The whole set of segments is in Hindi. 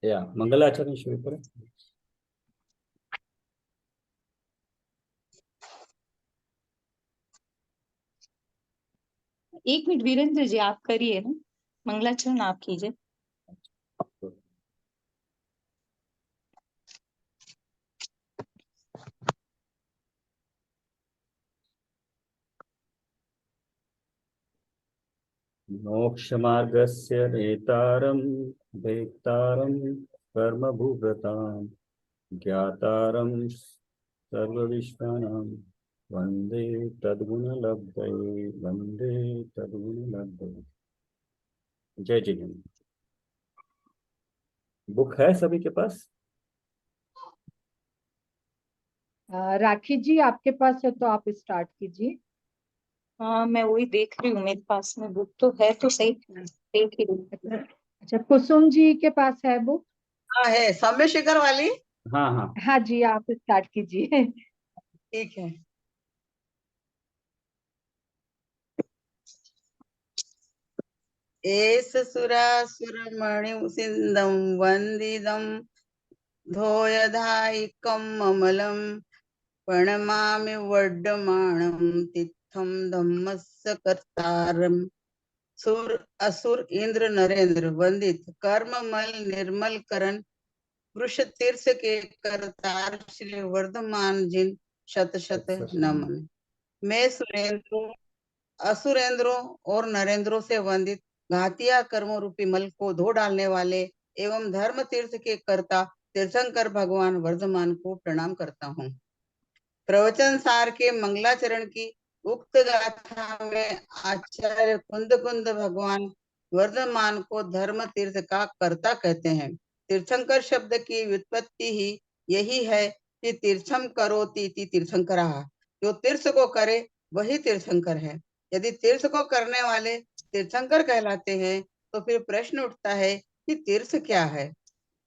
या मंगलाचरण शुरू करें। एक मिनट वीरेंद्र जी, आप करिए ना, मंगलाचरण आप कीजिए। मोक्षमार्गस्य नेतारं वेत्तारं कर्मभूभृतां ज्ञातारं सर्वविश्वानां वंदे तद्गुणलब्धये वंदे तद्गुणलब्धये। जय जय हिंद। बुक है सभी के पास? राखी जी आपके पास है तो आप स्टार्ट कीजिए। हाँ, मैं वही देख रही हूँ, मेरे पास में बुक तो है, तो सही देख ही रही। अच्छा, कुसुम जी के पास है बुक? हाँ है, सौम्य शिखर वाली। हाँ हाँ हाँ जी, आप स्टार्ट कीजिए। ठीक है। एष सुरासुरमणिं सिंधं वन्दितं धोयधायिकम् अमलं प्रणमामि वर्धमानं तीर्थं धम्मस्य कर्तारम् सुर असुर इंद्र नरेंद्र वंदित कर्ममल निर्मल करण वृष तीर्थ के करतार श्री वर्धमान जिन शत शत नमन। मैं सुरेंद्रों असुरेंद्रों और नरेंद्रों से वंदित घातिया कर्मों रूपी मल को धो डालने वाले एवं धर्म तीर्थ के कर्ता तीर्थंकर भगवान वर्धमान को प्रणाम करता हूँ। प्रवचन सार के मंगलाचरण की उक्त गाथा में आचार्य कुंद कुंद भगवान वर्धमान को धर्म तीर्थ का कर्ता कहते हैं। तीर्थंकर शब्द की व्युत्पत्ति ही यही है कि तीर्थम करोति तीर्थंकरा, जो तीर्थ को करे वही तीर्थंकर है। यदि तीर्थ को करने वाले तीर्थंकर कहलाते हैं तो फिर प्रश्न उठता है कि तीर्थ क्या है।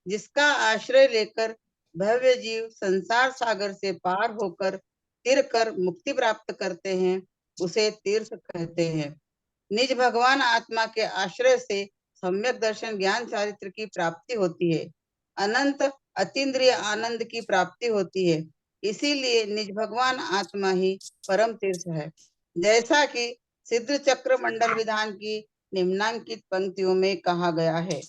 जिसका आश्रय लेकर भव्य जीव संसार सागर से पार होकर तिर कर मुक्ति प्राप्त करते हैं उसे तीर्थ कहते हैं। निज भगवान आत्मा के आश्रय से सम्यक दर्शन ज्ञान चारित्र की प्राप्ति होती है। अनंत अतीन्द्रिय आनंद की प्राप्ति होती है। इसीलिए निज भगवान आत्मा ही परम तीर्थ है। जैसा कि सिद्ध चक्र मंडल विधान की निम्नांकित पंक्तियों में कहा गया है,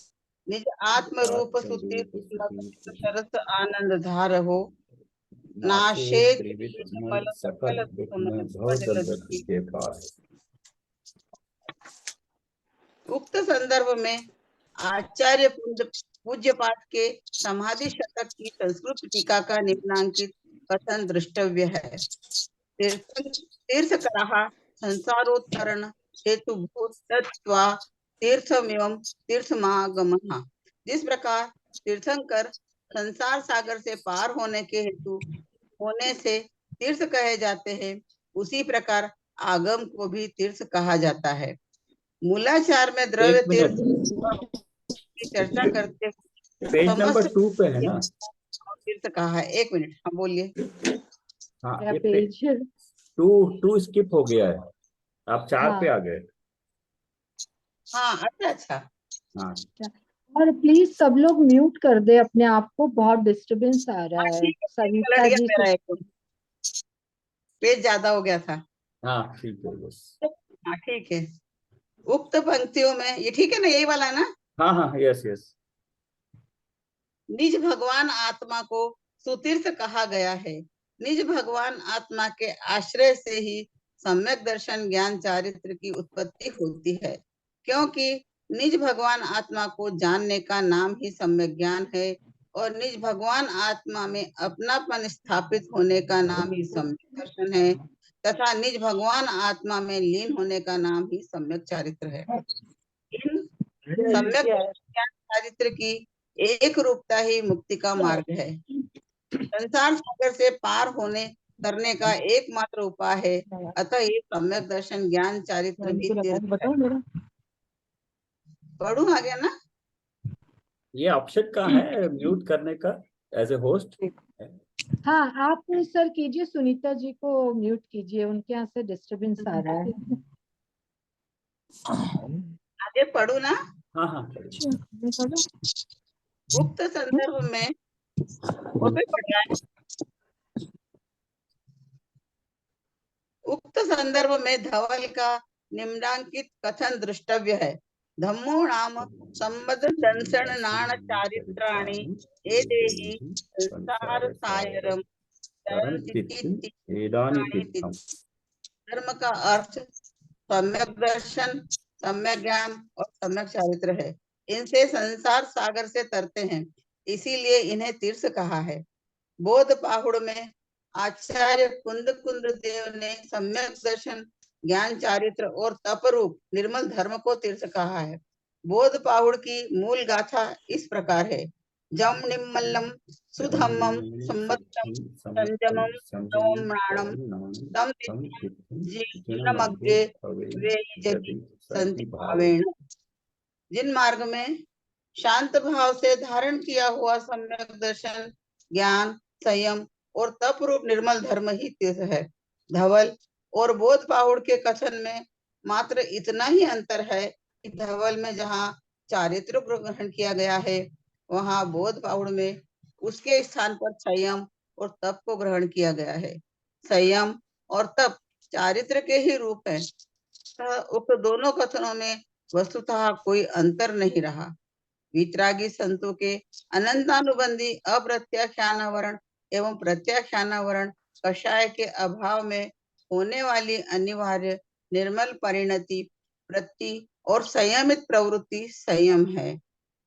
निज आत्म रूप सरस आनंद धार हो नाशे सकल के पास। उक्त संदर्भ में आचार्य पूज्य पाठ के समाधि शतक की संस्कृत टीका का निम्नांकित कथन द्रष्टव्य है। तीर्थ कहा संसारोत्तरण हेतु भूतत्वा तीर्थमिवं तीर्थमागमः। जिस प्रकार तीर्थंकर संसार सागर से पार होने के हेतु होने से तीर्थ कहे जाते हैं, उसी प्रकार आगम को भी तीर्थ कहा जाता है। मूलाचार में द्रव्य तीर्थ की चर्चा करते हुए पेज नंबर 2 पे है ना तीर्थ कहा है। एक मिनट, हाँ बोलिए। हाँ, मेरा ये पेज 2 स्किप हो गया है, आप 4 पे हाँ। आ गए। हाँ अच्छा अच्छा। हाँ और प्लीज सब लोग म्यूट कर दे अपने आप को, बहुत डिस्टरबेंस आ रहा हाँ है। ठीक है, सविता पलट गया जी मेरा एक पेज ज्यादा हो गया था। हाँ ठीक है बस। हाँ ठीक है। उक्त पंक्तियों में ये ठीक है ना, यही वाला है ना। हाँ हाँ यस यस। निज भगवान आत्मा को सुतीर्थ कहा गया है। निज भगवान आत्मा के आश्रय से ही सम्यक दर्शन ज्ञान चारित्र की उत्पत्ति होती है, क्योंकि निज भगवान आत्मा को जानने का नाम ही सम्यक ज्ञान है और निज भगवान आत्मा में अपनापन स्थापित होने का नाम ही सम्यक दर्शन है तथा निज भगवान आत्मा में लीन होने का नाम ही सम्यक चारित्र है। इन सम्यक ज्ञान चारित्र की एक रूपता ही मुक्ति का मार्ग है। संसार सागर से पार होने करने का एकमात्र उपाय है, अतः ये सम्यक दर्शन ज्ञान चारित्र भी तीर्थ है। पढ़ू आ गया ना। ये ऑप्शन कहाँ है म्यूट करने का एज ए होस्ट? हाँ, आप सर कीजिए, सुनीता जी को म्यूट कीजिए, उनके यहाँ से डिस्टरबेंस आ रहा है। आगे पढ़ू ना। हाँ हाँ उक्त संदर्भ में वो भी पढ़ रहा है। उक्त संदर्भ में धवल का निम्नांकित कथन दृष्टव्य है। धम्मो नाम संबद्ध दंसण नाण चारित्राणि ए देहि संसार सायरम धर्म का अर्थ सम्यक दर्शन, सम्यक ज्ञान और सम्यक चारित्र है। इनसे संसार सागर से तरते हैं, इसीलिए इन्हें तीर्थ कहा है। बोध पाहुड़ में आचार्य कुंद देव ने सम्यक दर्शन, ज्ञान चारित्र और तप रूप निर्मल धर्म को तीर्थ कहा है। बोध पाहुड़ की मूल गाथा इस प्रकार है। जम निम्मल्लम सुधम्मम संबत्तम संजमम नवम्राणम तम जीवनमग्गे वे जति संति भावेन। जिन मार्ग में शांत भाव से धारण किया हुआ सम्यक दर्शन, ज्ञान, संयम और तप रूप निर्मल धर्म ही तीर्थ है। धवल और बोध पाहुड़ के कथन में मात्र इतना ही अंतर है कि धवल में जहाँ चारित्र ग्रहण किया गया है, वहाँ बोध पाहुड़ में उसके स्थान पर संयम और तप को ग्रहण किया गया है। संयम और तप चारित्र के ही रूप है। उक्त दोनों कथनों में वस्तुतः कोई अंतर नहीं रहा। वितरागी संतों के अनंतानुबंधी अप्रत्याख्यानावरण एवं प्रत्याख्यानावरण कषाय के अभाव में होने वाली अनिवार्य निर्मल परिणति वृत्ति और संयमित प्रवृत्ति संयम है,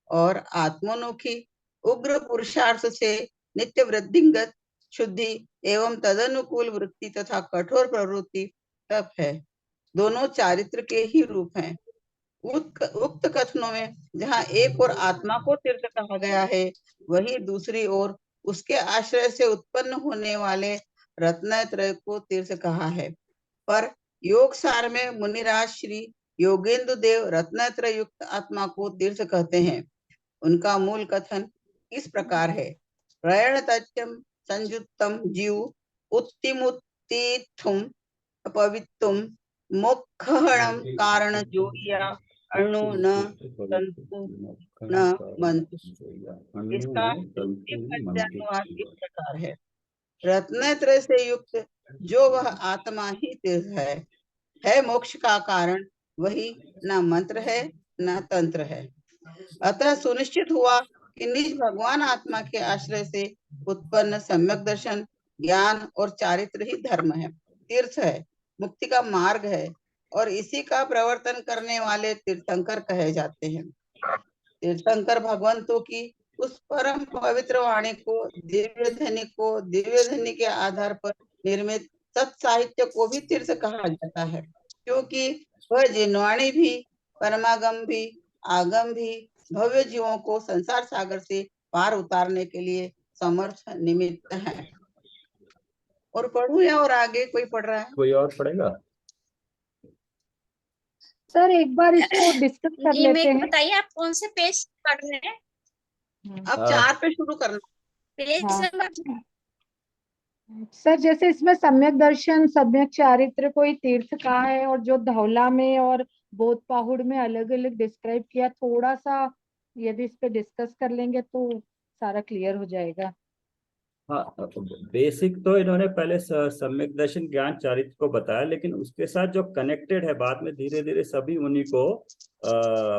और आत्मोन्मुखी उग्र पुरुषार्थ से नित्य वृद्धिंगत शुद्धि एवं तदनुकूल वृत्ति तथा कठोर प्रवृत्ति तप है। दोनों चारित्र के ही रूप हैं। उक्त कथनों में जहाँ एक और आत्मा को तीर्थ कहा गया है, वहीं दूसरी ओर उसके आश्रय से उत्पन्न होने वाले रत्नत्रय को तीर्थ कहा है। पर योग सार में मुनिराज श्री योगेंद्र देव रत्नत्रय युक्त आत्मा को तीर्थ कहते हैं। उनका मूल कथन इस प्रकार है। प्रयण तथ्यम संयुक्तम जीव उत्तिमुत्तिथुम पवित्तुम मोक्षहणम कारण जोड़िया अणु न तंतु न मंतु। इसका अनुवाद इस प्रकार है। रत्नत्रय से युक्त जो वह आत्मा ही तीर्थ है मोक्ष का कारण, वही न मंत्र है न तंत्र है। अतः सुनिश्चित हुआ कि निज भगवान आत्मा के आश्रय से उत्पन्न सम्यक दर्शन, ज्ञान और चारित्र ही धर्म है, तीर्थ है, मुक्ति का मार्ग है, और इसी का प्रवर्तन करने वाले तीर्थंकर कहे जाते हैं। तीर्थंकर भगवंतों की उस परम पवित्र वाणी को, दिव्य ध्वनि के आधार पर निर्मित सत्साहित्य को भी तीर्थ कहा जाता है, क्योंकि वह जिनवाणी भी, परमागम भी, आगम भी भव्य जीवों को संसार सागर से पार उतारने के लिए समर्थ निमित्त है। और पढ़ू या और आगे कोई पढ़ रहा है? कोई और पढ़ेगा? सर एक बार इसको डिस्कस कर जी, लेते मेरे को हैं। बताइए आप कौन से पेज पढ़ रहे हैं? अब 4 पे शुरू करना। पेज हाँ। नंबर सर जैसे इसमें सम्यक दर्शन, सम्यक चारित्र कोई तीर्थ कहा है, और जो धौला में और बोध पाहुड़ में अलग अलग डिस्क्राइब किया, थोड़ा सा यदि इस पे डिस्कस कर लेंगे तो सारा क्लियर हो जाएगा। हाँ, बेसिक तो इन्होंने पहले सम्यक दर्शन, ज्ञान, चारित्र को बताया, लेकिन उसके साथ जो कनेक्टेड है बाद में धीरे धीरे सभी उन्हीं को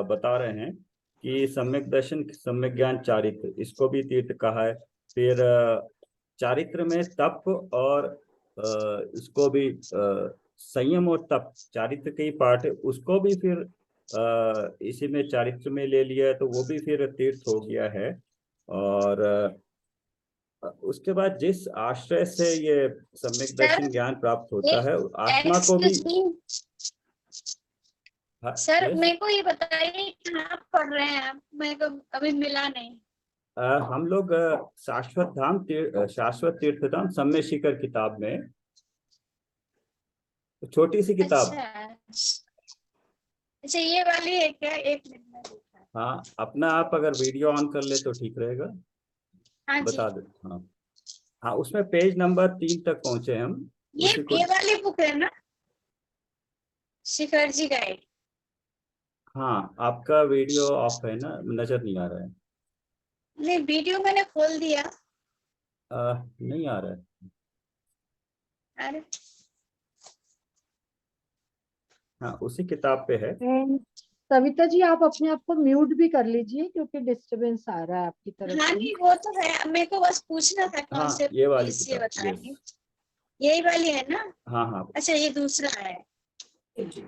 बता रहे हैं कि सम्यक दर्शन, सम्यक ज्ञान, चारित्र, इसको भी तीर्थ कहा है। फिर चारित्र में तप और इसको भी संयम और तप चारित्र के ही पार्ट है, उसको भी फिर इसी में चारित्र में ले लिया है, तो वो भी फिर तीर्थ हो गया है। और उसके बाद जिस आश्रय से ये सम्यक दर्शन ज्ञान प्राप्त होता है, आत्मा को भी। सर मेरे को ये बताइए कहाँ पढ़ रहे हैं आप? मेरे को अभी मिला नहीं। हम लोग शाश्वत तीर्थधाम सम्य शिखर किताब में, छोटी सी किताब। अच्छा ये वाली है क्या? एक मिनट में देखा है। हाँ, अपना आप अगर वीडियो ऑन कर ले तो ठीक रहेगा। हाँ जी, बता दे। हाँ हाँ, उसमें पेज नंबर 3 तक पहुंचे हम। ये वाली बुक है ना, शिखर जी गाइड? हाँ, आपका वीडियो ऑफ है ना, नजर नहीं आ रहा है। नहीं, वीडियो मैंने खोल दिया। नहीं आ रहा है। अरे हाँ, उसी किताब पे है। And सविता जी आप अपने आप को म्यूट भी कर लीजिए क्योंकि डिस्टरबेंस आ रहा है आपकी तरफ हाँ, से। नहीं वो तो है, अब मेरे को बस पूछना था कौन हाँ, से ये वाली पीस ये किताब, बताएंगे। यस। यही वाली है ना? हाँ हाँ। अच्छा, ये दूसरा है। ओके।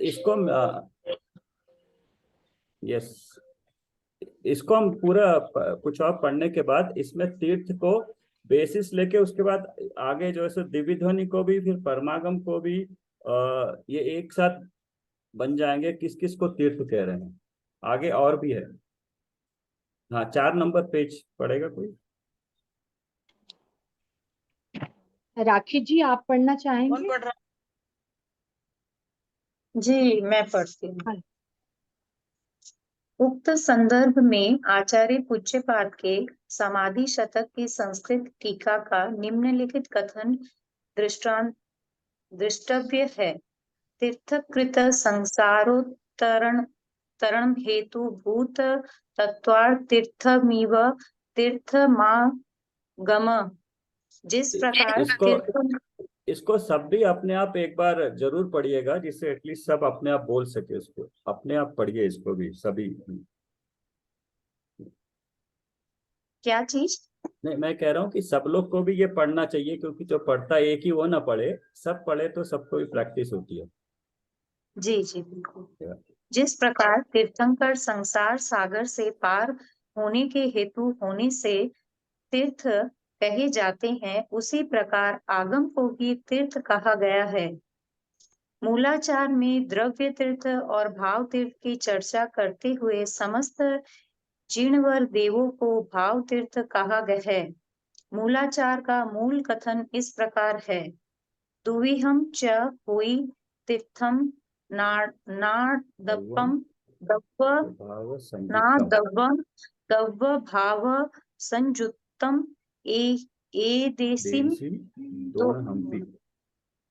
इसको यस, इसको हम पूरा कुछ और पढ़ने के बाद इसमें तीर्थ को बेसिस लेके उसके बाद आगे जो है सो दिव्य ध्वनि को भी फिर परमागम को भी ये एक साथ बन जाएंगे, किस किस को तीर्थ कह रहे हैं। आगे और भी है। हाँ, 4 नंबर पेज पढ़ेगा कोई? राखी जी आप पढ़ना कौन चाहेंगे? पढ़ रहा? जी मैं पढ़ती हूँ। हाँ। उक्त संदर्भ में आचार्य पूज्यपाद के समाधि शतक की संस्कृत टीका का निम्नलिखित कथन दृष्टांत दृष्टव्य है। तीर्थकृत संसारोत्तरण तरण हेतु भूत तत्वार्थ तीर्थमिव तीर्थमागम। जिस प्रकार इसको तीर्थ इसको सब भी अपने आप एक बार जरूर पढ़िएगा, जिससे एटलीस्ट सब अपने आप बोल सके। इसको अपने आप पढ़िए, इसको भी सभी। क्या चीज? नहीं, मैं कह रहा हूँ कि सब लोग को भी ये पढ़ना चाहिए, क्योंकि जो पढ़ता है एक ही वो ना पढ़े, सब पढ़े तो सबको भी प्रैक्टिस होती है। जी जी बिल्कुल। जिस प्रकार तीर्थंकर संसार सागर से पार होने के हेतु होने से तीर्थ कहे जाते हैं, उसी प्रकार आगम को भी तीर्थ कहा गया है। मूलाचार में द्रव्य तीर्थ और भाव तीर्थ की चर्चा करते हुए समस्त जीर्णवर देवों को भाव तीर्थ कहा गया है। मूलाचार का मूल कथन इस प्रकार है। दुविहम च हुई तीर्थम नादपम दव्व भाव नादव्वम दव्व भाव संयुक्तम एदेसिम देसी दोण हम्पी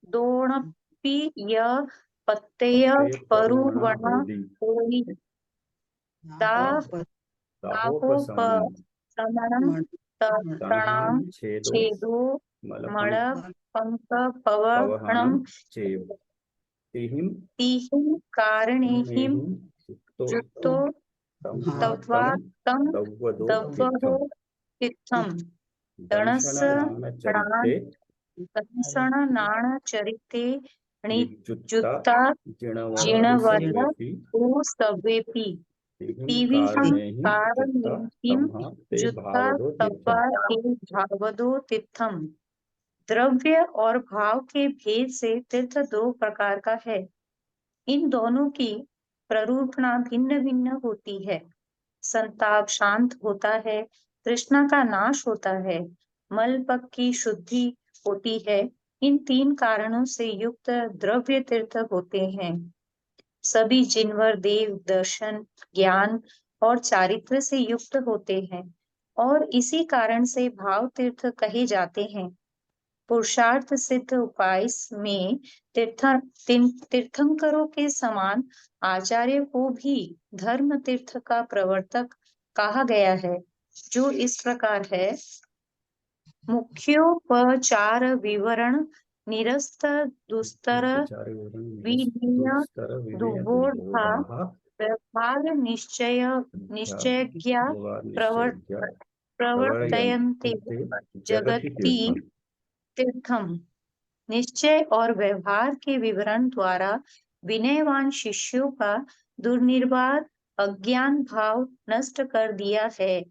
दोणपि य पत्तेय पत्ते परुवणा परुवण होदी होई ता ताहोपशमनम ताहोपशमनम तणाम तणहान छेदो छेदो मल मलपंक पंक पवहणम पवहानम चेव तिहिम तिहिं कारणेहिम नेहिम सुक्तो जुक्तो तत्वा तम तम दव्वदो दव्वहो तीर्थम तीर्थम दंशण दणस नाम प्राण चरिते दंसण नाण चरिते निजुक्ता णिजुक्ता जिणवन्ति जिणवद सर्वेपि ओ सवेपि तिहिम तिविहं कारणे ही जुक्ता कारणेहिं तमहा ते जुक्ता भावदो तब्बा तीर्थम। ते भावदो तीर्थम। द्रव्य और भाव के भेद से तीर्थ दो प्रकार का है। इन दोनों की प्ररूपणा भिन्न भिन्न होती है। संताप शांत होता है, तृष्णा का नाश होता है, मल पग की शुद्धि होती है। इन तीन कारणों से युक्त द्रव्य तीर्थ होते हैं। सभी जिनवर देव दर्शन ज्ञान और चारित्र से युक्त होते हैं और इसी कारण से भाव तीर्थ कहे जाते हैं। पुरुषार्थ सिद्ध उपाय में तीर्थंकरों के समान आचार्य को भी धर्म तीर्थ का प्रवर्तक कहा गया है, जो इस प्रकार है। मुख्योपचार विवरण निरस्त दुस्तर विनीय दुस्तर विनय दुर्बोधा दुर्बोधाः व्यवहार निश्चय ज्ञा व्यवहार निश्चयज्ञा प्रवर्तयन्ते प्रवर्तन्ते जगति जगति तीर्थम। तीर्थम। निश्चय और व्यवहार के विवरण द्वारा विनयवान शिष्यों का दुर्निर्वार अज्ञान भाव नष्ट कर दिया है।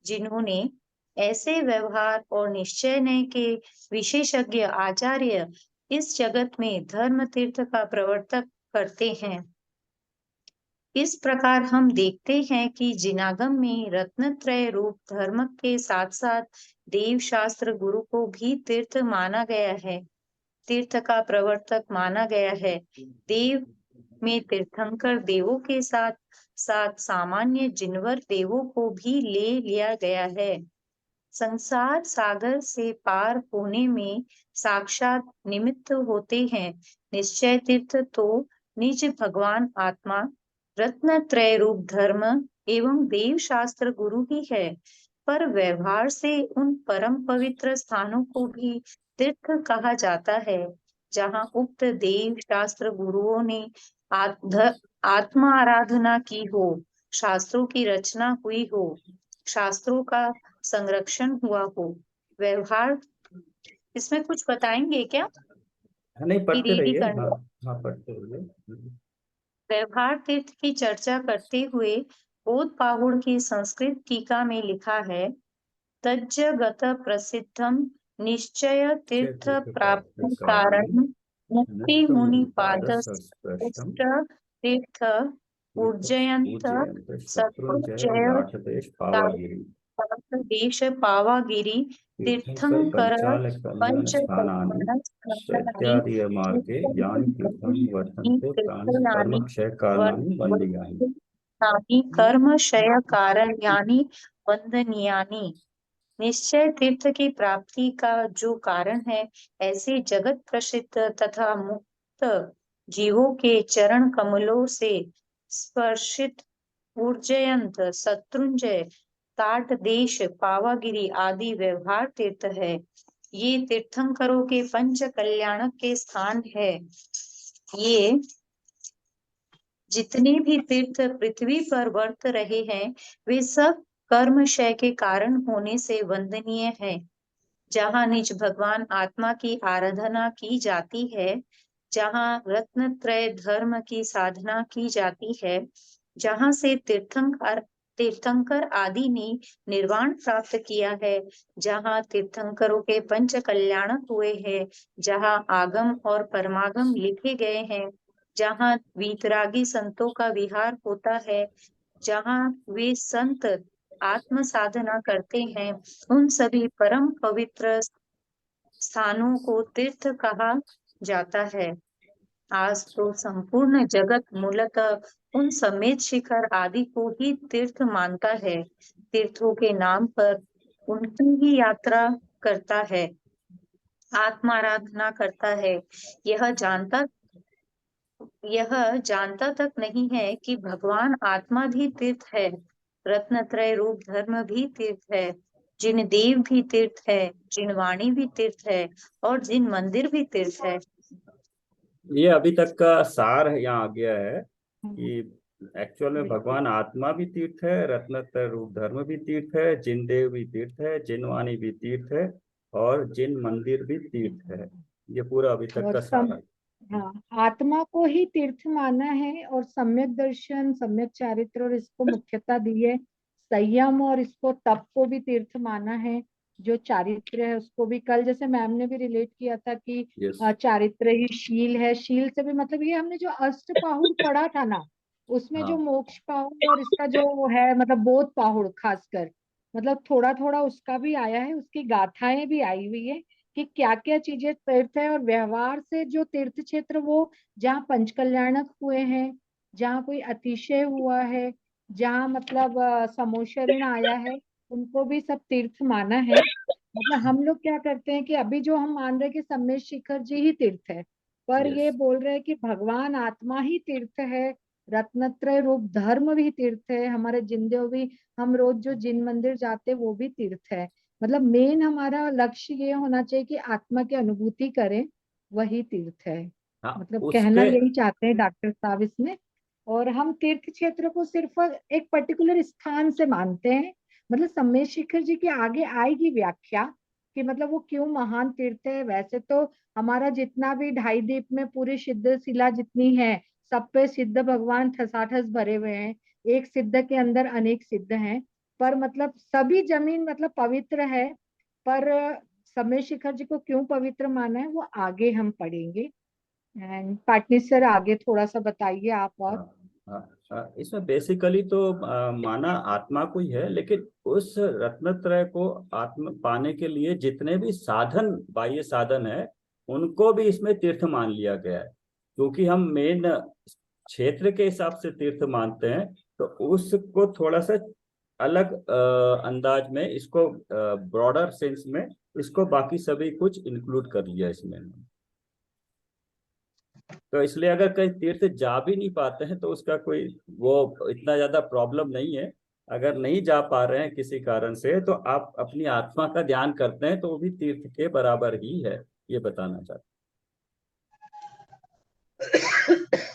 जिन्होंने ऐसे व्यवहार और निश्चय के विशेषज्ञ आचार्य इस जगत में धर्म तीर्थ का प्रवर्तक करते हैं। इस प्रकार हम देखते हैं कि जिनागम में रत्नत्रय रूप धर्म के साथ साथ देव शास्त्र गुरु को भी तीर्थ माना गया है, तीर्थ का प्रवर्तक माना गया है। देव में तीर्थंकर देवों के साथ साथ सामान्य जिनवर देवों को भी ले लिया गया है। संसार सागर से पार होने में साक्षात निमित्त होते हैं। निश्चय तीर्थ तो निज भगवान आत्मा रत्नत्रय रूप धर्म एवं देव शास्त्र गुरु ही है, पर व्यवहार से उन परम पवित्र स्थानों को भी तीर्थ कहा जाता है जहाँ उक्त देव शास्त्र गुरुओं ने आत्मा आराधना की हो, शास्त्रों की रचना हुई हो, शास्त्रों का संरक्षण हुआ हो। व्यवहार इसमें कुछ बताएंगे क्या? नहीं, पढ़ते रीडी रहिए। करना। हाँ हाँ, पढ़ते रहिए। व्यवहार तीर्थ की चर्चा करते हुए बोध पाहुड़ की संस्कृत टीका में लिखा है, तज्ज गत प्रसिद्धम निश्चय तीर्थ प्राप्ति कारण मुक्ति मुनि पाद स्पष्टम तीर्थ उज्जयंत शत्रुंजय शत्रुंजय लाक्षदेश पावागिरी देश पावागिरी तीर्थंकर तीर्थंकर पंचाल कल्याण पंच स्थानानि इत्यादि मार्गे यानि तीर्थं वर्तन्ते तानि कर्म क्षय कारणानि वन्दनीयानि। कर्म क्षय कारण यानी वंदनीयानि। निश्चय तीर्थ की प्राप्ति का जो कारण है, ऐसे जगत प्रसिद्ध तथा मुक्त जीवों के चरण कमलों से स्पर्शित ऊर्जयंत शत्रुंजय ताट देश पावागिरी आदि व्यवहार तीर्थ है। ये तीर्थंकरों के पंच कल्याणक के स्थान है। ये जितने भी तीर्थ पृथ्वी पर वर्त रहे हैं, वे सब कर्मक्षय के कारण होने से वंदनीय है। जहाँ निज भगवान आत्मा की आराधना की जाती है, जहाँ रत्नत्रय धर्म की साधना की जाती है, जहाँ से तीर्थंकर आदि ने निर्वाण प्राप्त किया है, जहाँ तीर्थंकरों के पंच कल्याणक हुए हैं, जहाँ आगम और परमागम लिखे गए हैं, जहाँ वीतरागी संतों का विहार होता है, जहाँ वे संत आत्म साधना करते हैं, उन सभी परम पवित्र स्थानों को तीर्थ कहा जाता है। आज तो संपूर्ण जगत मूलतः उन समेत शिखर आदि को ही तीर्थ मानता है। तीर्थों के नाम पर उनकी ही यात्रा करता है, आत्माराधना करता है। यह जानता तक नहीं है कि भगवान आत्मा भी तीर्थ है, रत्नत्रय रूप धर्म भी तीर्थ है, जिन देव भी तीर्थ है, जिन वाणी भी तीर्थ है और जिन मंदिर भी तीर्थ है। ये अभी तक का सार यहाँ आ गया है कि एक्चुअल में भगवान आत्मा भी तीर्थ है, रत्नत्रय रूप धर्म भी तीर्थ है, जिन देव भी तीर्थ है, जिन वाणी भी तीर्थ है और जिन मंदिर भी तीर्थ है। ये पूरा अभी तक और का सार है। हाँ, आत्मा को ही तीर्थ माना है और सम्यक दर्शन, सम्यक चारित्र और इसको मुख्यता दी है। संयम और इसको तप को भी तीर्थ माना है। जो चारित्र है उसको भी, कल जैसे मैम ने भी रिलेट किया था कि यस, चारित्र ही शील है। शील से भी मतलब ये हमने जो अष्ट पाहुड़ पढ़ा था ना, उसमें जो हाँ मोक्ष पाहुड़ और इसका जो है मतलब बोध पाहुड़ खासकर, मतलब थोड़ा थोड़ा उसका भी आया है, उसकी गाथाएं भी आई हुई है कि क्या क्या चीजें तीर्थ है। और व्यवहार से जो तीर्थ क्षेत्र, वो जहाँ पंचकल्याणक हुए हैं, जहाँ कोई अतिशय हुआ है, जहाँ मतलब समोशरण आया है, उनको भी सब तीर्थ माना है। मतलब हम लोग क्या करते हैं कि अभी जो हम मान रहे हैं कि सम्मेद शिखर जी ही तीर्थ है, पर ये यस। बोल रहे हैं कि भगवान आत्मा ही तीर्थ है, रत्नत्रय रूप धर्म भी तीर्थ है, हमारे जिंदे भी, हम रोज जो जिन मंदिर जाते हैं वो भी तीर्थ है। मतलब मेन हमारा लक्ष्य ये होना चाहिए कि आत्मा की अनुभूति करें, वही तीर्थ है। हाँ मतलब कहना उसके यही चाहते हैं डॉक्टर साहब इसमें। और हम तीर्थ क्षेत्र को सिर्फ एक पर्टिकुलर स्थान से मानते हैं। मतलब सम्मेद शिखर जी के आगे आएगी व्याख्या कि मतलब वो क्यों महान तीर्थ है। वैसे तो हमारा जितना भी ढाई द्वीप में पूरी सिद्ध शिला जितनी है, सब पे सिद्ध भगवान ठसाठस भरे हुए हैं। एक सिद्ध के अंदर अनेक सिद्ध हैं, पर मतलब सभी जमीन मतलब पवित्र है। पर समय शिखर जी को क्यों पवित्र माना है वो आगे हम पढ़ेंगे। एंड पाटनी सर आगे थोड़ा सा बताइए आप और। हाँ, हाँ, इसमें बेसिकली तो माना आत्मा को ही है, लेकिन उस रत्नत्रय को आत्मा पाने के लिए जितने भी साधन, बाह्य साधन है, उनको भी इसमें तीर्थ मान लिया गया है। क्योंकि हम मेन क्षेत्र के हिसाब से तीर्थ मानते हैं, तो उसको थोड़ा सा अलग अंदाज में, इसको ब्रॉडर सेंस में, इसको बाकी सभी कुछ इंक्लूड कर लिया इसमें। तो इसलिए अगर कहीं तीर्थ जा भी नहीं पाते हैं तो उसका कोई वो इतना ज्यादा प्रॉब्लम नहीं है। अगर नहीं जा पा रहे हैं किसी कारण से तो आप अपनी आत्मा का ध्यान करते हैं तो वो भी तीर्थ के बराबर ही है, ये बताना चाहते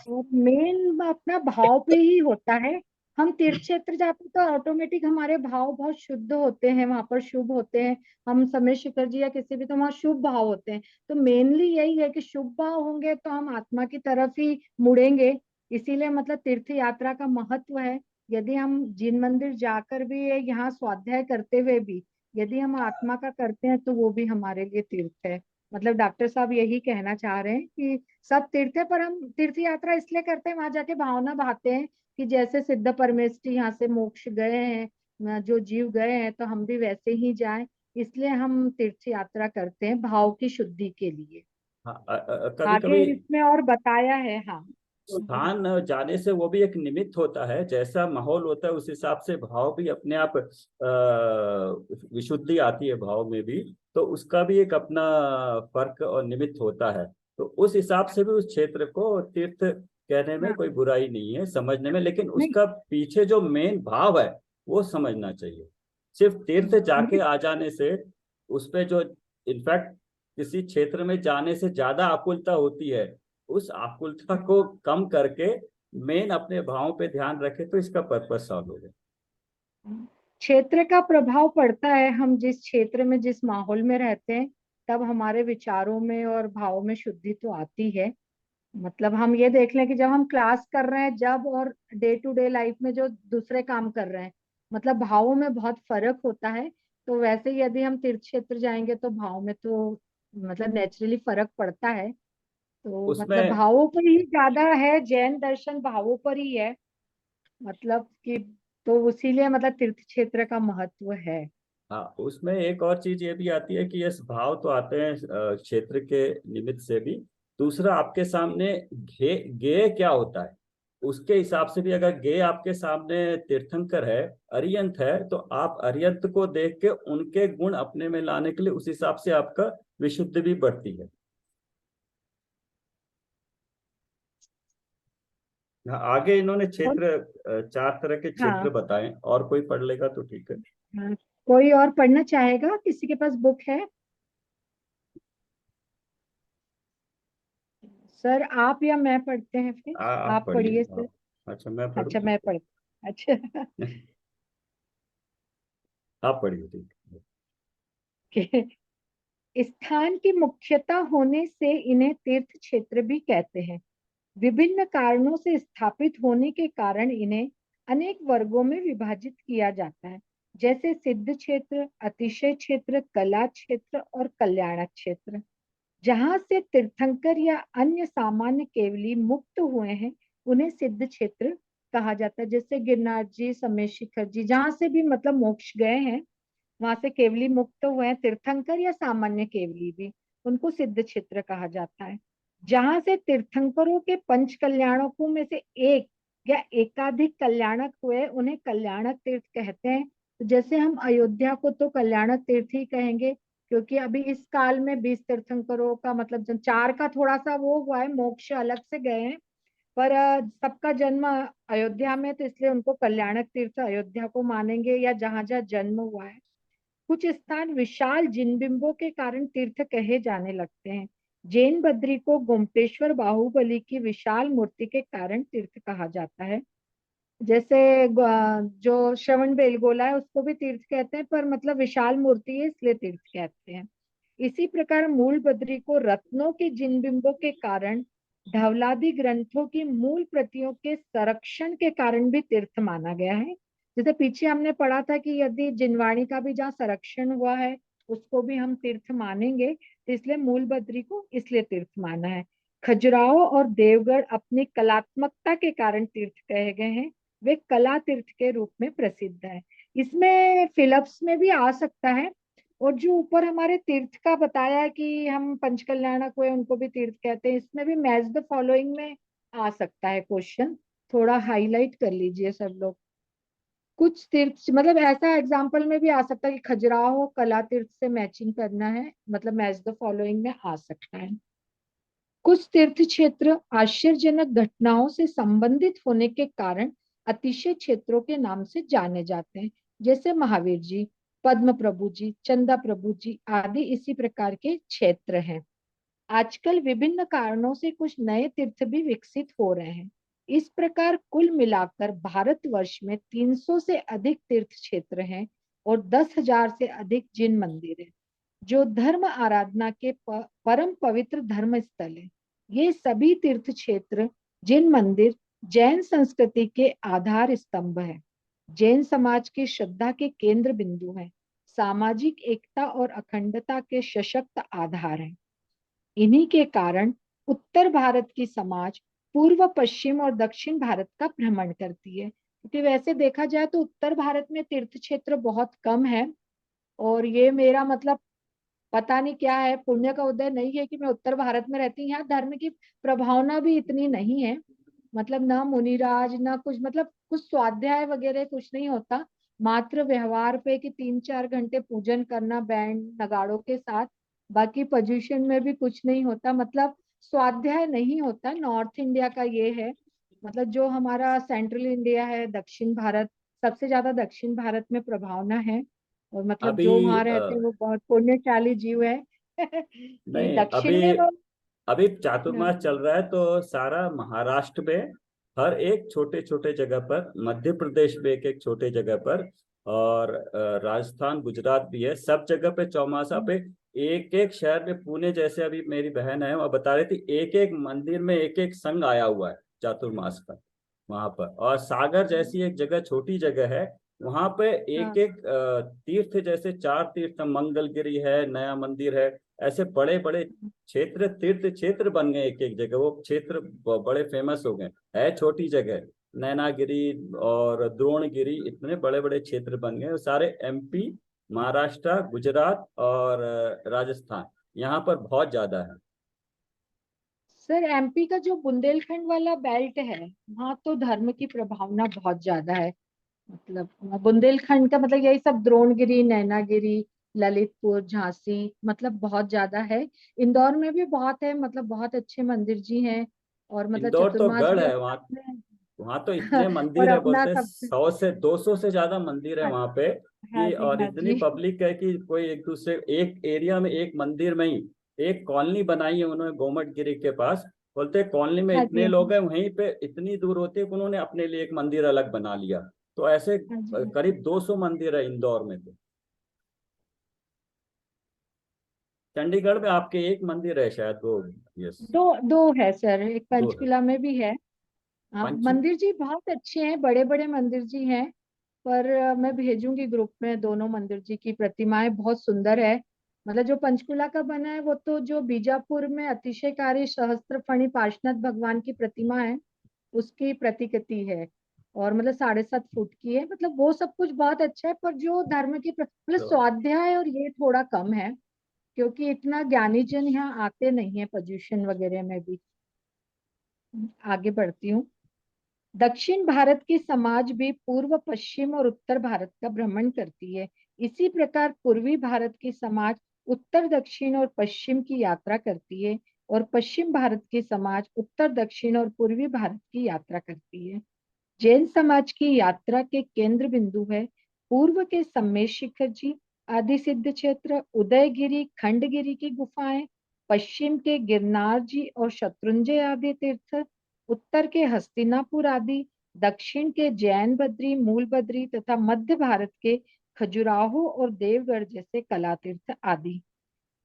और मेन अपना भाव पे ही होता है। हम तीर्थ क्षेत्र जाते हैं तो ऑटोमेटिक हमारे भाव बहुत शुद्ध होते हैं, वहां पर शुभ होते हैं। हम समय शिखर जी या किसी भी, तो वहाँ शुभ भाव होते हैं। तो मेनली यही है कि शुभ भाव होंगे तो हम आत्मा की तरफ ही मुड़ेंगे। इसीलिए मतलब तीर्थ यात्रा का महत्व है। यदि हम जिन मंदिर जाकर भी यहाँ स्वाध्याय करते हुए भी यदि हम आत्मा का करते हैं तो वो भी हमारे लिए तीर्थ है। मतलब डॉक्टर साहब यही कहना चाह रहे हैं कि सब तीर्थ है, पर हम तीर्थ यात्रा इसलिए करते हैं, वहां जाके भावना बहाते हैं कि जैसे सिद्ध परमेष्ठी यहाँ से मोक्ष गए हैं, जो जीव गए हैं, तो हम भी वैसे ही जाएं। इसलिए हम तीर्थ यात्रा करते हैं भाव की शुद्धि के लिए। हैं। हाँ, कभी आगे कभी इसमें और बताया है। हाँ स्थान जाने से वो भी एक निमित्त होता है, जैसा माहौल होता है उस हिसाब से भाव भी अपने आप विशुद्धि आती है भाव में भी। तो उसका भी एक अपना फर्क और निमित्त होता है। तो उस हिसाब से भी उस क्षेत्र को तीर्थ कहने में हाँ। कोई बुराई नहीं है समझने में, लेकिन नहीं, उसका पीछे जो मेन भाव है वो समझना चाहिए। सिर्फ तीर्थ जाके नहीं, आ जाने से उस पे जो इनफैक्ट किसी क्षेत्र में जाने से ज्यादा आकुलता होती है, उस आकुलता को कम करके मेन अपने भावों पे ध्यान रखे तो इसका पर्पस सॉल्व हो गया। क्षेत्र का प्रभाव पड़ता है। हम जिस क्षेत्र में जिस माहौल में रहते हैं तब हमारे विचारों में और भावों में शुद्धि तो आती है। मतलब हम ये देख लें कि जब हम क्लास कर रहे हैं जब, और डे टू डे लाइफ में जो दूसरे काम कर रहे हैं, मतलब भावों में बहुत फर्क होता है। तो वैसे ही यदि हम तीर्थ क्षेत्र जाएंगे तो भाव में तो मतलब नेचुरली फर्क पड़ता है। तो मतलब उसमें भावों पर ही ज्यादा है, जैन दर्शन भावों पर ही है। मतलब कि तो इसीलिए मतलब तीर्थ क्षेत्र का महत्व है। हाँ, उसमें एक और चीज ये भी आती है कि ये भाव तो आते हैं क्षेत्र के निमित्त से भी। दूसरा आपके सामने गेय क्या होता है उसके हिसाब से भी, अगर गेय आपके सामने तीर्थंकर है, अरियंत है, तो आप अरियंत को देख के उनके गुण अपने में लाने के लिए उस हिसाब से आपका विशुद्धि भी बढ़ती है। हाँ, आगे इन्होंने और क्षेत्र 4 तरह के क्षेत्र हाँ, बताएं, और कोई पढ़ लेगा तो ठीक है। हाँ, कोई और पढ़ना चाहेगा? किसी के पास बुक है? सर आप या मैं पढ़ते हैं फिर? आप आप पढ़िए पढ़िए सर। आप। अच्छा मैं पढ़ूँ अच्छा मैं ठीक पढ़, अच्छा है। आप पढ़िए ठीक है। कि स्थान की मुख्यता होने से इन्हें तीर्थ क्षेत्र भी कहते हैं। विभिन्न कारणों से स्थापित होने के कारण इन्हें अनेक वर्गों में विभाजित किया जाता है, जैसे सिद्ध क्षेत्र, अतिशय क्षेत्र, कला क्षेत्र और कल्याणक क्षेत्र। जहां से तीर्थंकर या अन्य सामान्य केवली मुक्त हुए हैं उन्हें सिद्ध क्षेत्र कहा जाता है। जैसे गिरनार जी, समय शिखर जी, जहां से भी मतलब मोक्ष गए हैं, वहां से केवली मुक्त हुए हैं तीर्थंकर या सामान्य केवली भी, उनको सिद्ध क्षेत्र कहा जाता है। जहां से तीर्थंकरों के पंच कल्याणकों में से एक या एकाधिक कल्याणक हुए उन्हें कल्याणक तीर्थ कहते हैं। तो जैसे हम अयोध्या को तो कल्याणक तीर्थ ही कहेंगे, क्योंकि अभी इस काल में 20 तीर्थंकरों का मतलब चार का थोड़ा सा वो हुआ है, मोक्ष अलग से गए हैं, पर सबका जन्म अयोध्या में, तो इसलिए उनको कल्याणक तीर्थ अयोध्या को मानेंगे, या जहां जहां जन्म हुआ है। कुछ स्थान विशाल जिन बिंबों के कारण तीर्थ कहे जाने लगते हैं। जैन बद्री को गोमटेश्वर बाहुबली की विशाल मूर्ति के कारण तीर्थ कहा जाता है। जैसे जो श्रवण बेलगोला है उसको भी तीर्थ कहते हैं, पर मतलब विशाल मूर्ति है इसलिए तीर्थ कहते हैं। इसी प्रकार मूल बद्री को रत्नों के जिन बिंबों के कारण, धवलादि ग्रंथों की मूल प्रतियों के संरक्षण के कारण भी तीर्थ माना गया है। जैसे पीछे हमने पढ़ा था कि यदि जिनवाणी का भी जहाँ संरक्षण हुआ है उसको भी हम तीर्थ मानेंगे, तो इसलिए मूल बद्री को इसलिए तीर्थ माना है। खजुराहो और देवगढ़ अपनी कलात्मकता के कारण तीर्थ कहे गए हैं। वे कला तीर्थ के रूप में प्रसिद्ध है। इसमें फिलिप्स में भी आ सकता है। और जो ऊपर हमारे तीर्थ का बताया है कि हम पंचकल्याणक हुए उनको भी तीर्थ कहते हैं, इसमें भी मैच द फॉलोइंग में आ सकता है क्वेश्चन। थोड़ा हाईलाइट कर लीजिए सब लोग। कुछ तीर्थ मतलब ऐसा एग्जाम्पल में भी आ सकता है कि खजुराहो कला तीर्थ से मैचिंग करना है, मतलब मैच द फॉलोइंग में आ सकता है। कुछ तीर्थ क्षेत्र आश्चर्यजनक घटनाओं से संबंधित होने के कारण अतिशय क्षेत्रों के नाम से जाने जाते हैं, जैसे महावीर जी, पद्म प्रभु जी, चंदा प्रभु जी आदि इसी प्रकार के क्षेत्र हैं। आजकल विभिन्न कारणों से कुछ नए तीर्थ भी विकसित हो रहे हैं। इस प्रकार कुल मिलाकर भारतवर्ष में 300 से अधिक तीर्थ क्षेत्र हैं और 10,000 से अधिक जिन मंदिर हैं, जो धर्म आराधना के परम पवित्र धर्म स्थल है। ये सभी तीर्थ क्षेत्र, जिन मंदिर जैन संस्कृति के आधार स्तंभ है, जैन समाज की श्रद्धा के केंद्र बिंदु है, सामाजिक एकता और अखंडता के सशक्त आधार है। इन्हीं के कारण उत्तर भारत की समाज पूर्व, पश्चिम और दक्षिण भारत का भ्रमण करती है, क्योंकि वैसे देखा जाए तो उत्तर भारत में तीर्थ क्षेत्र बहुत कम है। और ये मेरा मतलब पता नहीं क्या है, पुण्य का उदय नहीं है कि मैं उत्तर भारत में रहती हूँ। यहाँ धर्म की प्रभावना भी इतनी नहीं है, मतलब ना मुनिराज ना कुछ, मतलब कुछ स्वाध्याय वगैरह कुछ नहीं होता, मात्र व्यवहार पे कि 3-4 घंटे पूजन करना बैंड नगाड़ों के साथ, बाकी पोजीशन में भी कुछ नहीं होता, मतलब स्वाध्याय नहीं होता। नॉर्थ इंडिया का ये है, मतलब जो हमारा सेंट्रल इंडिया है, दक्षिण भारत, सबसे ज्यादा दक्षिण भारत में प्रभावना है। और मतलब अभी जो वहां रहते हैं वो बहुत पुण्यशाली जीव है। ये नहीं, दक्षिण में वो अभी चातुर्मास चल रहा है तो सारा महाराष्ट्र में हर एक छोटे छोटे जगह पर, मध्य प्रदेश में एक एक छोटे जगह पर, और राजस्थान गुजरात भी है, सब जगह पे चौमासा पे एक एक शहर में, पुणे जैसे अभी मेरी बहन है वह बता रही थी, एक एक मंदिर में एक एक संघ आया हुआ है चातुर्मास का वहां पर। और सागर जैसी एक जगह, छोटी जगह है, वहां पे एक हाँ एक तीर्थ, जैसे 4 तीर्थ, मंगलगिरी है, नया मंदिर है, ऐसे बड़े बड़े क्षेत्र, तीर्थ क्षेत्र बन गए एक एक जगह, वो क्षेत्र बड़े फेमस हो गए। है छोटी जगह, नैनागिरी और द्रोणगिरी, इतने बड़े बड़े क्षेत्र बन गए, सारे एमपी, महाराष्ट्र, गुजरात और राजस्थान, यहाँ पर बहुत ज्यादा है। सर, एमपी का जो बुंदेलखंड वाला बेल्ट है, वहाँ तो धर्म की प्रभावना बहुत ज्यादा है। मतलब बुंदेलखंड का मतलब यही सब, द्रोणगिरी, नैनागिरी, ललितपुर, झांसी, मतलब बहुत ज्यादा है। इंदौर में भी बहुत है, मतलब बहुत अच्छे मंदिर जी हैं। और मतलब इंदौर तो चतुर्मास गढ़ भी है, अपना वहाँ अपने वहाँ तो इतने और मंदिर है, अपना बोलते हैं सबसे 100 से 200 से ज्यादा मंदिर है हाँ वहाँ पे, हाँ कि जी, और हाँ इतनी जी, पब्लिक है कि कोई एक दूसरे, एक एरिया में एक मंदिर में ही एक कॉलोनी बनाई है उन्होंने गोमट गिरी के पास। बोलते हैं कॉलोनी में हाँ इतने जी, लोग हैं, वहीं पे इतनी दूर होती है कि उन्होंने अपने लिए एक मंदिर अलग बना लिया। तो ऐसे हाँ जी, हाँ जी। करीब 200 मंदिर है इंदौर में। तो चंडीगढ़ में आपके एक मंदिर है शायद वो। यस। दो दो है सर, एक दो है। पंचकुला में भी है। हाँ, पंच मंदिर जी बहुत अच्छे हैं, बड़े बड़े मंदिर जी हैं। पर मैं भेजूंगी ग्रुप में, दोनों मंदिर जी की प्रतिमाएं बहुत सुंदर है। मतलब जो पंचकुला का बना है वो तो जो बीजापुर में अतिशयकारी सहस्त्र फणी पार्श्वनाथ भगवान की प्रतिमा है, उसकी प्रतिकृति है। और मतलब 7.5 फुट की है, मतलब वो सब कुछ बहुत अच्छा है। पर जो धर्म की मतलब तो स्वाध्याय और ये थोड़ा कम है, क्योंकि इतना ज्ञानी जन यहाँ आते नहीं है पोजीशन वगैरह में भी। आगे बढ़ती हूँ। दक्षिण भारत की समाज भी पूर्व, पश्चिम और उत्तर भारत का भ्रमण करती है। इसी प्रकार पूर्वी भारत की समाज उत्तर, दक्षिण और पश्चिम की यात्रा करती है, और पश्चिम भारत की समाज उत्तर, दक्षिण और पूर्वी भारत की यात्रा करती है। जैन समाज की यात्रा के केंद्र बिंदु है पूर्व के सम्मेश शिखर जी, आदि सिद्ध क्षेत्र, उदयगिरी, खंडगिरी की गुफाएं, पश्चिम के गिरनार जी और शत्रुंजय आदि तीर्थ, उत्तर के हस्तिनापुर आदि, दक्षिण के जैन बद्री, मूल बद्री तथा मध्य भारत के खजुराहो और देवगढ़ जैसे कला तीर्थ आदि।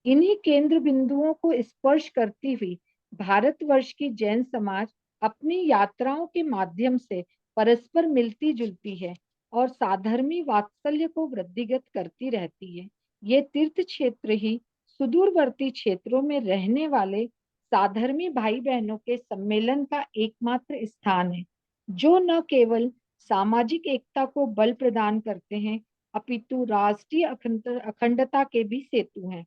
इन्हीं केंद्र बिंदुओं को स्पर्श करती हुई भारतवर्ष की जैन समाज अपनी यात्राओं के माध्यम से परस्पर मिलती जुलती है और साधर्मी वात्सल्य को वृद्धिगत करती रहती है। ये तीर्थ क्षेत्र ही सुदूरवर्ती क्षेत्रों में रहने वाले साधर्मी भाई बहनों के सम्मेलन का एकमात्र स्थान है, जो न केवल सामाजिक एकता को बल प्रदान करते हैं, अपितु राष्ट्रीय अखंडता के भी सेतु हैं।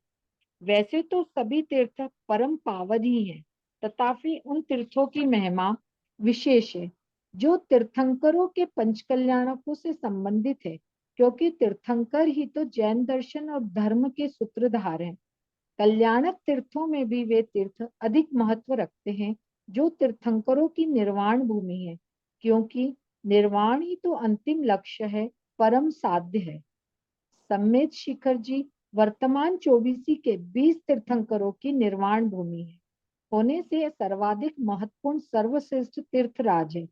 वैसे तो सभी तीर्थ परम पावन ही हैं, तथापि उन तीर्थों की महिमा विशेष है जो तीर्थंकरों के पंचकल्याणकों से संबंधित है, क्योंकि तीर्थंकर ही तो जैन दर्शन और धर्म के सूत्रधार हैं। कल्याणक तीर्थों में भी वे तीर्थ अधिक महत्व रखते हैं जो तीर्थंकरों की निर्वाण भूमि है, क्योंकि निर्वाण ही तो अंतिम लक्ष्य है, परम साध्य है। सम्मेद शिखर जी वर्तमान चौबीसी के 20 तीर्थंकरों की निर्वाण भूमि है, होने से सर्वाधिक महत्वपूर्ण सर्वश्रेष्ठ तीर्थराज है।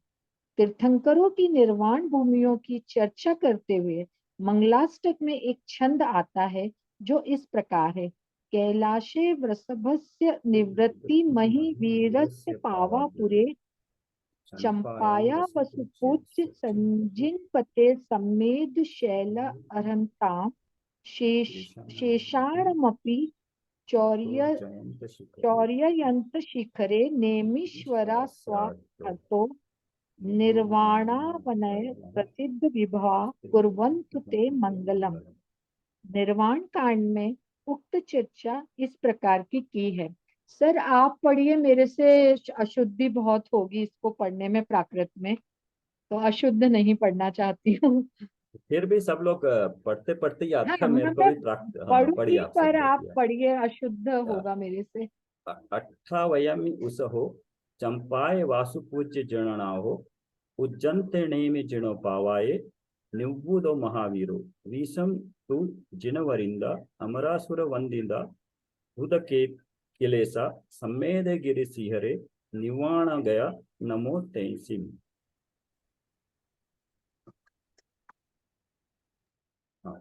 तीर्थंकरों की निर्वाण भूमियों की चर्चा करते हुए मंगलाष्टक में एक छंद आता है जो इस प्रकार है। कैलाशे वृषभस्य निवृत्ति मही वीरस्य पावापुरे चंपाया वसुपूज्य संजिनपते सम्मेद शैल अरहंताम शेषाणमपि चौर्य चौर्ययंत शिखरे नेमीश्वरा स्वाहतो निर्वाणावनय प्रसिद्ध विभा कुर्वन्तु ते मंगलम। निर्वाण कांड में उक्त चर्चा इस प्रकार की है। सर आप पढ़िए, मेरे से अशुद्धि बहुत होगी इसको पढ़ने में प्राकृत में, तो अशुद्ध नहीं पढ़ना चाहती हूँ। फिर भी सब लोग पढ़ते पढ़ते ही आता हाँ है, मेरे को मैं भी हाँ पढ़िए पढ़ूंगी आप पर सब आप देखिए। पढ़िए, अशुद्ध होगा मेरे से। अट्ठा वयमि उसहो चंपाय वासुपूज्य जननाहो उज्जन्ते नेमि जिनो पावाये निव्वुदो महावीरो वीसम तु जिनवरिंदा अमरासुर वंदिंदा हुदके किलेसा सम्मेदे गिरि सिहरे निवाण गया नमो तेंसिम। हाँ,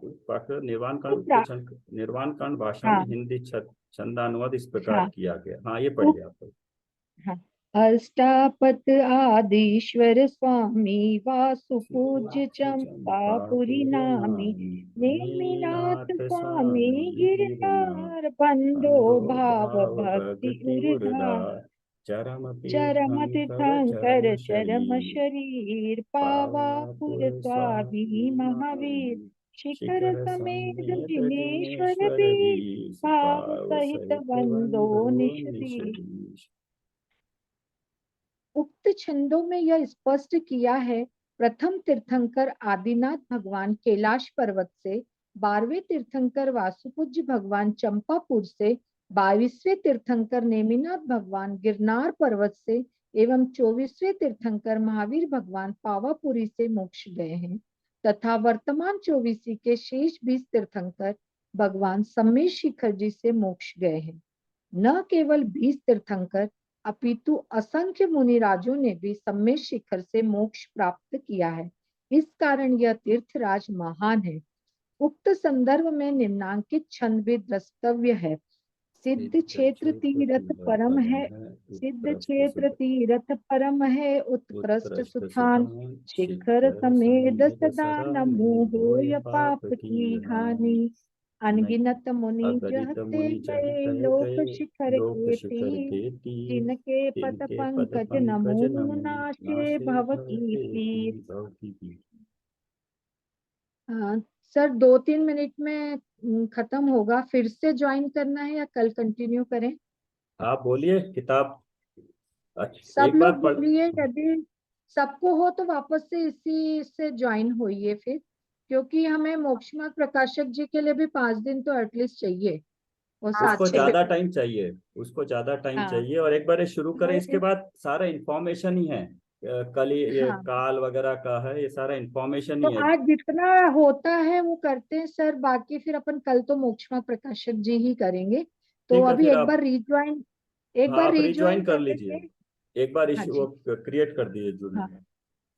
निर्वाण तो कांड निर्वाण कांड भाषा में हाँ हिंदी छंदानुवाद इस प्रकार हाँ किया गया। हाँ ये पढ़िए आप। हाँ। अष्टापत आदिश्वर स्वामी वासुपूज्य चंपापुरी नामी नेमिनाथ स्वामी गिरनार बंदो भाव भक्ति उर्धार चरम तीर्थंकर चरम शरीर पावापुर स्वामी महावीर शिखर समेत जिनेश्वर भी भाव सहित बंदो निषदीश। उक्त छंदों में यह स्पष्ट किया है, प्रथम तीर्थंकर आदिनाथ भगवान कैलाश पर्वत से, 12वें तीर्थंकर वासुपूज्य भगवान चंपापुर से, 22वें तीर्थंकर नेमिनाथ भगवान गिरनार पर्वत से एवं 24वें तीर्थंकर महावीर भगवान पावापुरी से मोक्ष गए हैं, तथा वर्तमान 24 के शेष 20 तीर्थंकर भगवान सम्मेद शिखर जी से मोक्ष गए हैं। न केवल 20 तीर्थंकर अपितु असंख्य मुनिराजों ने भी सम्मेद शिखर से मोक्ष प्राप्त किया है। इस कारण यह तीर्थराज महान है। उक्त संदर्भ में निम्नांकित छंद भी द्रष्टव्य है। सिद्ध क्षेत्र तीर्थ परम है, सिद्ध क्षेत्र तीर्थ परम है, उत्कृष्ट सुथान शिखर समेत सदा नमो होय पाप की हानि। अनगिनत मुनि जहते गए लोक शिखर के जिनके पद पंकज नमो नाशे भव की पीर। सर 2-3 मिनट में खत्म होगा, फिर से ज्वाइन करना है या कल कंटिन्यू करें? आप बोलिए किताब सब एक लोग बार पढ़। बोलिए, यदि सबको हो तो वापस से इसी से ज्वाइन होइए फिर, क्योंकि हमें मोक्षमार्ग प्रकाशक जी के लिए भी 5 दिन तो एटलीस्ट चाहिए। वो उसको 7-6 ज्यादा टाइम चाहिए, उसको ज्यादा टाइम हाँ चाहिए, और एक बार ये शुरू करें, तो इसके बाद सारा इंफॉर्मेशन ही है। कल ये हाँ काल वगैरह का है, ये सारा इंफॉर्मेशन तो ही है। आज जितना होता है वो करते हैं सर, बाकी फिर अपन कल तो मोक्षमार्ग प्रकाशक जी ही करेंगे। तो ठीक है अभी फिर एक आप, बार रिज्वाइन, एक हाँ बार आप रिज्वाइन रिज्वाइन कर कर लीजिए, लेंगे। एक बार हाँ इश्यू वो जी क्रिएट कर दिए हाँ। जुड़े।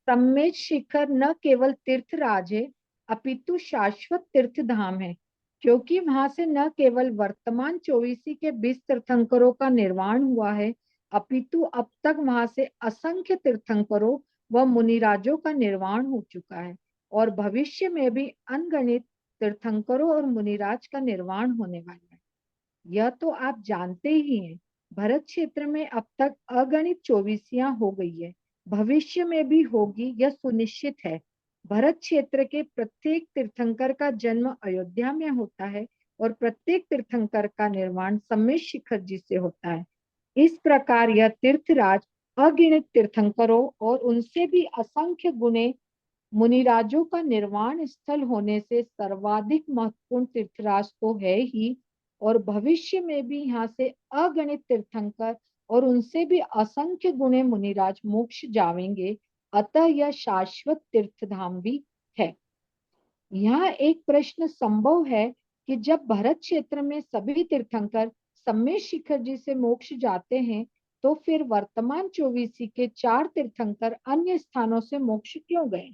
सम्मेद शिखर न केवल तीर्थराज है अपितु शाश्वत तीर्थ धाम है, क्योंकि वहां से न केवल वर्तमान 24 के 20 तीर्थंकरों का निर्वाण हुआ है, अपितु अब तक वहां से असंख्य तीर्थंकरों व मुनिराजों का निर्वाण हो चुका है, और भविष्य में भी अनगणित तीर्थंकरों और मुनिराज का निर्वाण होने वाला है। यह तो आप जानते ही हैं। भरत क्षेत्र में अब तक अगणित 24 हो गई है, भविष्य में भी होगी, यह सुनिश्चित है। भरत क्षेत्र के प्रत्येक तीर्थंकर का जन्म अयोध्या में होता है और प्रत्येक तीर्थंकर का निर्माण सम्मेद शिखर जी से होता है। इस प्रकार यह तीर्थराज अगिणित तीर्थंकरों और उनसे भी असंख्य गुणे मुनिराजों का निर्वाण स्थल होने से सर्वाधिक महत्वपूर्ण तीर्थराज तो है ही, और भविष्य में भी यहाँ से अगणित तीर्थंकर और उनसे भी असंख्य गुणे मुनिराज मोक्ष जावेंगे, अतः यह शाश्वत तीर्थधाम भी है। यहाँ एक प्रश्न संभव है कि जब भरत क्षेत्र में सभी तीर्थंकर सम्मेद शिखर जी से मोक्ष जाते हैं, तो फिर वर्तमान चौबीसी के 4 तीर्थंकर अन्य स्थानों से मोक्ष क्यों गए?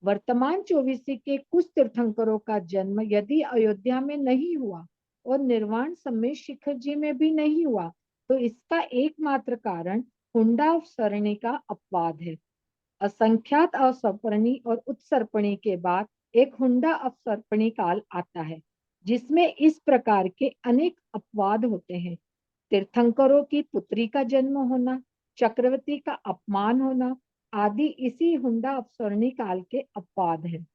वर्तमान चौबीसी के कुछ तीर्थंकरों का जन्म यदि अयोध्या में नहीं हुआ और निर्वाण सम्मेद शिखर जी में भी नहीं हुआ, तो इसका एकमात्र कारण हुंडा सरणी का अपवाद है। असंख्यात अवसर्पणी और उत्सर्पणी के बाद एक हुंडा अवसर्पणी काल आता है, जिसमें इस प्रकार के अनेक अपवाद होते हैं। तीर्थंकरों की पुत्री का जन्म होना, चक्रवर्ती का अपमान होना आदि इसी हुंडा अवसर्णी काल के अपवाद है।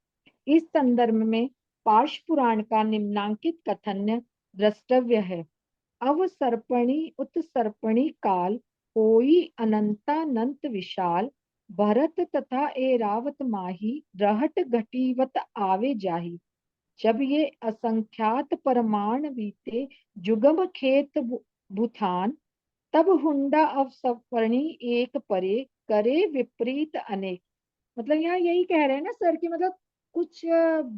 इस संदर्भ में पार्श पुराण का निम्नांकित कथन द्रष्टव्य है। अवसर्पणी उत्सर्पणी काल होई अनंतानंत विशाल, भरत तथा एरावत माही रहट घटीवत आवे जाही। जब ये असंख्यात परमाण बीते जुगम खेत भूथान, तब हुंडा अवसर्पणी एक परे करे विपरीत अनेक। मतलब यहाँ यही कह रहे हैं ना सर कि मतलब कुछ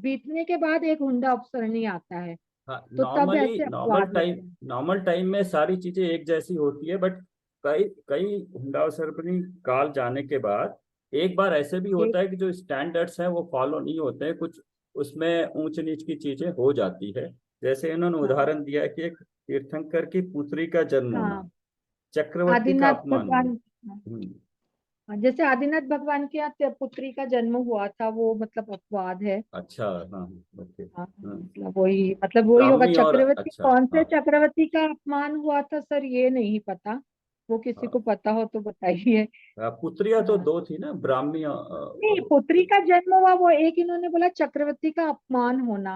बीतने के बाद एक हुंडा अवसरणी आता है, हाँ, तो तब नॉर्मली ऐसे अपवाद होते हैं। नॉर्मल टाइम में सारी चीजें एक जैसी होती है, बट कई कई हुंडासर्पणी काल जाने के बाद एक बार ऐसे भी एक होता है कि जो स्टैंडर्ड्स हैं वो फॉलो नहीं होते हैं, कुछ उसमें ऊंच नीच की चीजें हो जाती है। जैसे इन्होंने हाँ उदाहरण दिया है कि एक तीर्थंकर की पुत्री का जन्म होना, हाँ चक्रवर्ती का आदिनाथ अपमान होना। भगवान, हम्म, हाँ, जैसे आदिनाथ भगवान के यहाँ पुत्री का जन्म हुआ था, वो मतलब अपवाद है। अच्छा, हाँ, ओके, हाँ, हाँ, मतलब वही होगा। ब्राह्मी और चक्रवर्ती, अच्छा, कौन से हाँ, चक्रवर्ती का अपमान हुआ था सर, ये नहीं पता। वो किसी हाँ, को पता हो तो बताइए। पुत्रियां तो हाँ, दो थी ना, ब्राह्मी नहीं, और पुत्री का जन्म हुआ वो एक, इन्होंने बोला चक्रवर्ती का अपमान होना,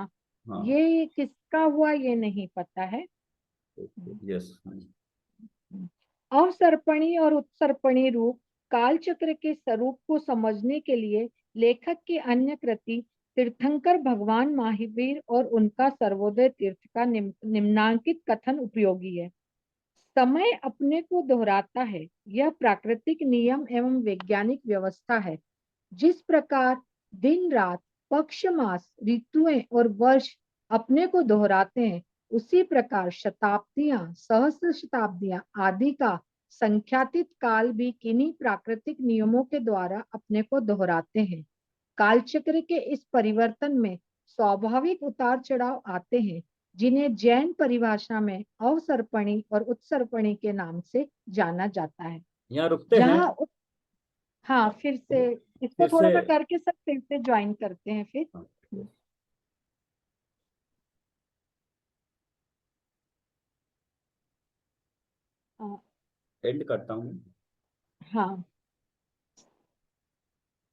हाँ, ये किसका हुआ ये नहीं पता है। यस, अवसर्पणी और उत्सर्पणी रूप कालचक्र के स्वरूप को समझने के लिए लेखक की अन्य कृति तीर्थंकर भगवान महावीर और उनका सर्वोदय तीर्थ का निम्नांकित कथन उपयोगी है। समय अपने को दोहराता है, यह प्राकृतिक नियम एवं वैज्ञानिक व्यवस्था है। जिस प्रकार दिन रात, पक्ष मास, ऋतुएं और वर्ष अपने को दोहराते हैं, उसी प्रकार शताब्दियां, सहस्र शताब्दियां आदि का संख्यातीत काल भी किन्हीं प्राकृतिक नियमों के द्वारा अपने को दोहराते हैं। कालचक्र के इस परिवर्तन में स्वाभाविक उतार चढ़ाव आते हैं, जिन्हें जैन परिभाषा में अवसर्पणी और उत्सर्पणी के नाम से जाना जाता है। यहाँ रुकते हैं। यहाँ हाँ, फिर से इसको फिर थोड़ा से सा करके सब फिर से ज्वाइन करते हैं फिर। एंड करता हूँ। हाँ।